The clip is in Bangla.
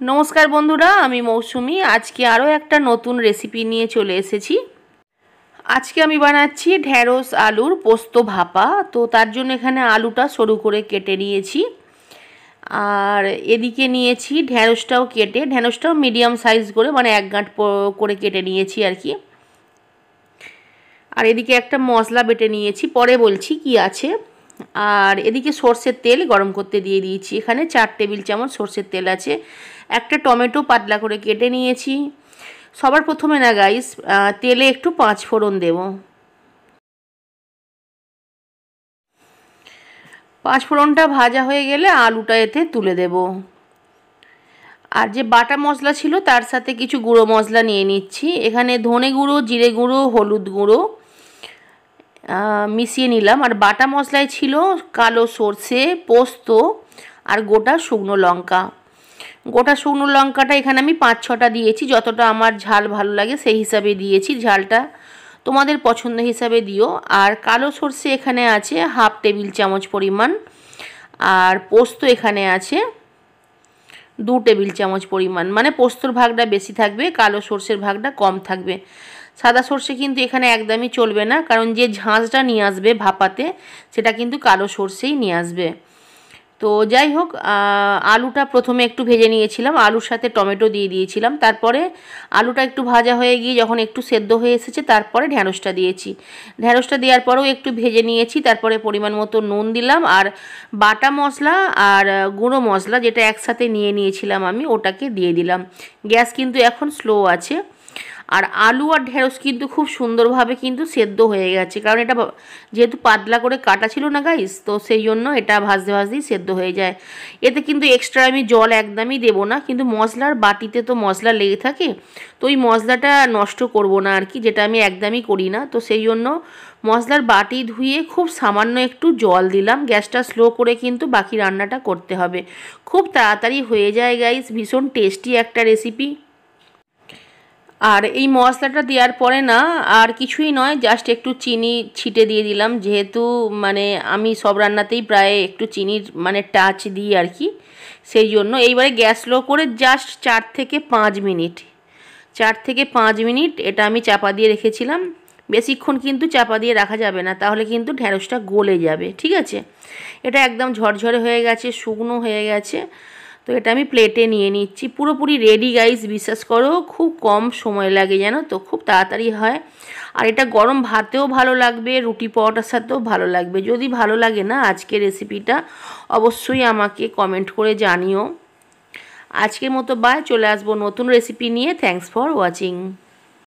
নমস্কার বন্ধুরা, আমি মৌসুমি। আজকে আরও একটা নতুন রেসিপি নিয়ে চলে এসেছি। আজকে আমি বানাচ্ছি ঢ্যাঁড়স আলুর পোস্ত ভাপা। তো তার জন্য এখানে আলুটা সরু করে কেটে নিয়েছি, আর এদিকে নিয়েছি ঢ্যাঁড়সটাও কেটে, ঢ্যাঁড়সটাও মিডিয়াম সাইজ করে, মানে এক গাঁট করে কেটে নিয়েছি আর কি। আর এদিকে একটা মশলা বেটে নিয়েছি, পরে বলছি কি আছে। আর এদিকে সর্ষের তেল গরম করতে দিয়ে দিয়েছি। এখানে 4 টেবিল চামচ সর্ষের তেল আছে। একটা টমেটো পাতলা করে কেটে নিয়েছি। সবার প্রথমে না গাইস, তেলে একটু 5 ফোড়ন দেব। 5 ফোড়নটা ভাজা হয়ে গেলে আলুটা এতে তুলে দেব। আর যে বাটা মশলা ছিল তার সাথে কিছু গুঁড়ো মশলা নিয়ে নিচ্ছি। এখানে ধনে গুঁড়ো, জিরে গুঁড়ো, হলুদ গুঁড়ো মিশিয়ে নিলাম। আর বাটা মশলায় ছিল কালো সর্ষে, পোস্ত আর গোটা শুকনো লঙ্কা। গোটা শুকনো লঙ্কাটা এখানে আমি 5-6টা দিয়েছি, যতটা আমার ঝাল ভালো লাগে সেই হিসাবে দিয়েছি। ঝালটা তোমাদের পছন্দ হিসাবে দিও। আর কালো সর্ষে এখানে আছে 1/2 টেবিল চামচ পরিমাণ। আর পোস্ত এখানে আছে 2 টেবিল চামচ পরিমাণ। মানে পোস্তর ভাগটা বেশি থাকবে, কালো সর্ষের ভাগটা কম থাকবে। সাদা সর্ষে কিন্তু এখানে একদমই চলবে না, কারণ যে ঝাঁঝটা নিয়ে আসবে ভাপাতে সেটা কিন্তু কালো সর্ষেই নিয়ে আসবে। তো যাই হোক, আলুটা প্রথমে একটু ভেজে নিয়েছিলাম, আলুর সাথে টমেটো দিয়ে দিয়েছিলাম। তারপরে আলুটা একটু ভাজা হয়ে গিয়ে যখন একটু সেদ্ধ হয়ে এসেছে, তারপরে ঢ্যাঁড়সটা দিয়েছি। ঢ্যাঁড়সটা দেওয়ার পরেও একটু ভেজে নিয়েছি। তারপরে পরিমাণ মতো নুন দিলাম, আর বাটা মশলা আর গুঁড়ো মশলা যেটা একসাথে নিয়ে নিয়েছিলাম আমি, ওটাকে দিয়ে দিলাম। গ্যাস কিন্তু এখন স্লো আছে। আর আলু আর ঢ্যাঁড়স কিন্তু খুব সুন্দরভাবে কিন্তু সেদ্ধ হয়ে গেছে, কারণ এটা যেহেতু পাতলা করে কাটা ছিল না গাইস, তো সেই জন্য এটা ভাজতে ভাজতেই সেদ্ধ হয়ে যায়। এতে কিন্তু এক্সট্রা আমি জল একদমই দেব না, কিন্তু মশলার বাটিতে তো মশলা লেগে থাকে, তো ওই মশলাটা নষ্ট করব না আর কি, যেটা আমি একদমই করি না। তো সেই জন্য মশলার বাটি ধুয়ে খুব সামান্য একটু জল দিলাম। গ্যাসটা স্লো করে কিন্তু বাকি রান্নাটা করতে হবে। খুব তাড়াতাড়ি হয়ে যায় গাইস, ভীষণ টেস্টি একটা রেসিপি। আর এই মশলাটা দেওয়ার পরে না আর কিছুই নয়, জাস্ট একটু চিনি ছিটে দিয়ে দিলাম, যেহেতু মানে আমি সব রান্নাতেই প্রায় একটু চিনির মানে টাচ দিই আর কি, সেই জন্য। এইবারে গ্যাস স্লো করে জাস্ট 4 থেকে 5 মিনিট, 4 থেকে 5 মিনিট এটা আমি চাপা দিয়ে রেখেছিলাম। বেশিক্ষণ কিন্তু চাপা দিয়ে রাখা যাবে না, তাহলে কিন্তু ঢ্যাঁড়সটা গলে যাবে, ঠিক আছে। এটা একদম ঝরঝরে হয়ে গেছে, শুকনো হয়ে গেছে। তো এটা আমি প্লেটে নিয়ে নিচ্ছি। পুরোপুরি রেডি গাইস, বিশ্বাস করো খুব কম সময় লাগে, জানো তো, খুব তাড়াতাড়ি হয়। আর এটা গরম ভাতেও ভালো লাগবে, রুটি পরোটার সাথেও ভালো লাগবে। যদি ভালো লাগে না আজকের রেসিপিটা, অবশ্যই আমাকে কমেন্ট করে জানিও। আজকের মতো বাই, চলে আসবো নতুন রেসিপি নিয়ে। Thanks for watching.